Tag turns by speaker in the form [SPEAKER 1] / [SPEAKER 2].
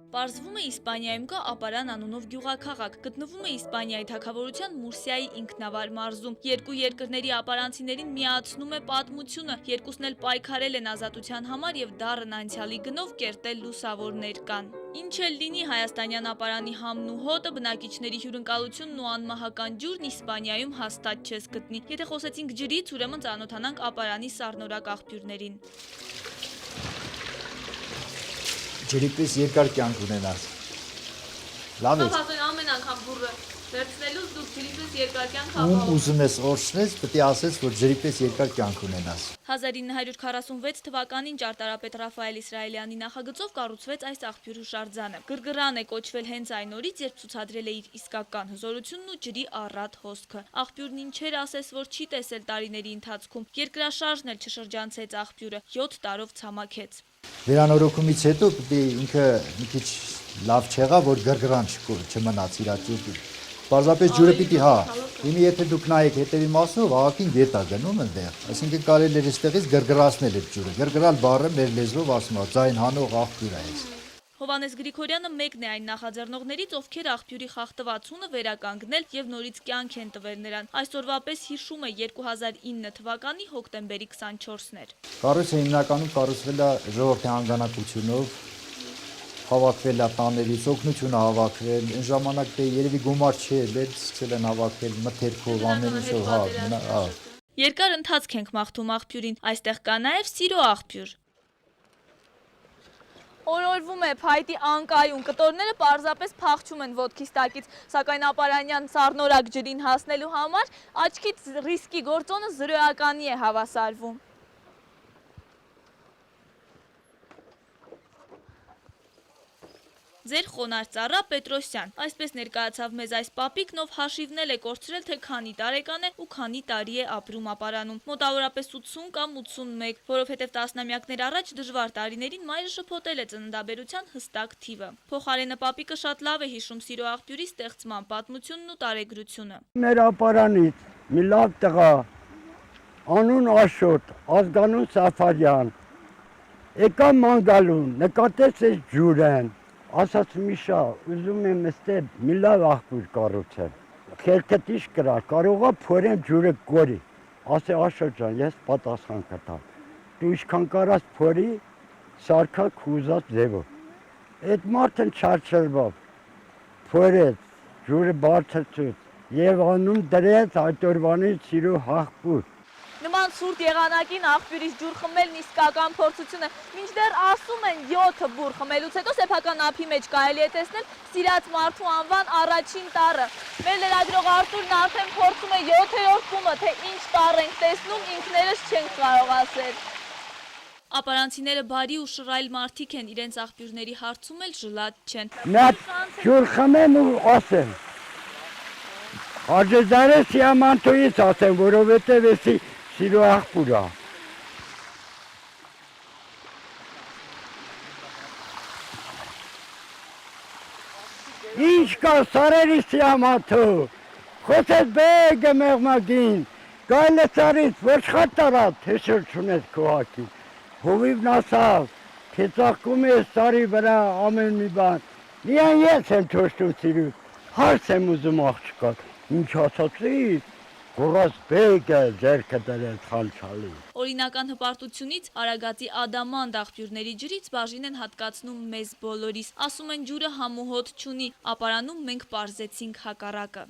[SPEAKER 1] Պարզվում է Իսպանիայում կա Ապարան անունով գյուղաքաղաք, գտնվում է Իսպանիայի թագավորության Մուրսիայի ինքնավար մարզում։ Երկու երկրների ապարանցիներին միացնում է պատմությունը, երկուսն էլ պայքարել են ազատության համար եւ դառն անցյալի գնով կերտել լուսավորներ կան։ Ինչ էլ լինի, հայաստանյան ապարանի համն ու հոտը, բնակիչների հյուրընկալությունն ու անմահական ջուրն Իսպանիայում հաստատ չես գտնի։ Եթե խոսեցինք ջրից, ուրեմն ծանոթանանք ապարանի սառնորակ աղբյուրներին։
[SPEAKER 2] Ջրի պես երկար կյանք ունենաս։ Լավ է։
[SPEAKER 1] Ամեն անգամ բուրը վերցնելուց դու ջրի պես երկար կյանք
[SPEAKER 2] Ում ուզում ես օրհնես, պետք է ասես, որ ջրի պես երկար կյանք ունենաս։
[SPEAKER 1] 1946 թվականին ճարտարապետ Ռաֆայել Իսրայելյանի նախագծով կառուցվեց այս աղբյուր հուշարձանը։ Գրգռան է կոչվել հենց այն օրից, երբ ցուցադրել է իր իսկական հզորությունն ու ջրի առատ հոսքը։ Աղբյուրն ինչեր ասես, որ չի տեսել տարիների ընթացքում։ Երկրաշարժն էլ չշրջանցեց աղբյուրը, 7 տարով ցամաքեց։
[SPEAKER 2] Վերանորոգումից հետո պետք է ինքը մի քիչ լավ չեղավ, որ գրգռան չմնաց իր ճյուղին։ Պարզապես ջուրը պիտի իմի եթե դուք նայեք հետևի մասով, աղաքին գետ է գնում այնտեղ։ Այսինքն կարելի է այստեղից գրգռացնել այդ ջուրը։ Գրգռալ բառը մեր լեզվով ասում է ձայն հանող աղբյուր է այս։
[SPEAKER 1] Հովհաննես Գրիգորյանը մեկն է այն նախաձեռնողներից, ովքեր աղբյուրի խախտվածությունը վերականգնել եւ նորից կյանք են տվել նրան։ Այսօրվա պես հիշում է 2009 թվականի հոկտեմբերի 24-ն էր։
[SPEAKER 2] Կառույցը հիմնականում կառուցվել է ժողովրդի հանգանակությունով, հավաքվել է տաներից, օգնություն հավաքվել, այն ժամանակ դե երևի գումար չէ, դեռ սկսել են հավաքվել մթերքով, ամեն ինչով,
[SPEAKER 1] Երկար ընթացք ենք մաղթում աղբյուրին, այստեղ կա նաեւ սիրո աղբյուր։ Օրորվում է փայտի անկայուն, կտորները պարզապես փախչում են ոտքից տակից, սակայն ապարանյան սառնորակ ջրին հասնելու համար աչքից ռիսկի գործոնը զրոյականի է հավասարվում։ Ձեր խոնարհ ծառա Պետրոսյան, այսպես ներկայացավ մեզ այս պապիկն, ով հաշիվնել է կորցրել, թե քանի տարեկան է ու քանի տարի է ապրում ապարանում։ Մոտավորապես 80 կամ 81, որովհետև տասնամյակներ առաջ դժվար տարիներին մայրը շփոթել է ծննդաբերության հստակ թիվը։ Փոխարենը պապիկը շատ լավ է հիշում սիրո աղբյուրի ստեղծման պատմությունն ու տարեգրությունը։
[SPEAKER 3] Մեր ապարանից մի լավ տղա, անուն Աշոտ, ազգանուն Սաֆարյան, եկա Մանգալուն, նկատեց այս ջուրեն, ասաց Միշա, ուզում եմ ստեղ մի լավ աղբյուր կառուցեմ, խելքդ իշ կրա, կարողա փորեմ ջուրը կորի, ասե Աշոտ ջան, ես պատասխան կտամ, դու ինչքան կարաս փորի, սարքա քու ուզած ձևով։ Այդ մարդն չարչրվավ, փորեց, ջուրը բարձրացուց եւ անում դրեց այդ օրվանից սիրո աղբյուր։
[SPEAKER 1] Նման ցուրտ եղանակին աղբյուրից ջուր խմելն իսկական փորձություն է։ Մինչդեռ ասում են 7 բուր խմելուց հետո սեփական ափի մեջ կարելի է տեսնել սիրած մարդու անվան առաջին տառը։ Մեր լրագրող Արտուրն արդեն փորձում է 7-րդ բումը, թե ինչ տառ ենք տեսնում, ինքներս չենք կարող ասել։ Ապարանցիները բարի ու շռայլ մարդիկ են, իրենց աղբյուրների հարցում էլ ժլատ չեն։
[SPEAKER 3] Նա ջուր խմեմ ու ասեմ։ Աջեզարը սիամանտոյից ասեմ, որովհետև էսի սիրո աղբյուր է։ Ինչ կա սարերի սիամանտո, խոսեց բեգը մեղմագին, գայլը սարից ոչխատ տարած, հեսր չունեց կողակին, հովիվն ասավ, թե ծաղկում է սարի վրա ամեն մի բան, միայն ես եմ թոշտում սիրուց, հարս եմ ուզում աղջկատ, ինչ ասացի, գորած բեգը ձերքը դրեց խանչալի։
[SPEAKER 1] Օրինական հպարտությունից Արագածի ադամանդ աղբյուրների ջրից բաժին են հատկացնում մեզ բոլորիս։ Ասում են ջուրը համ ու հոտ չունի, ապարանում մենք պարզեցինք հակառակը։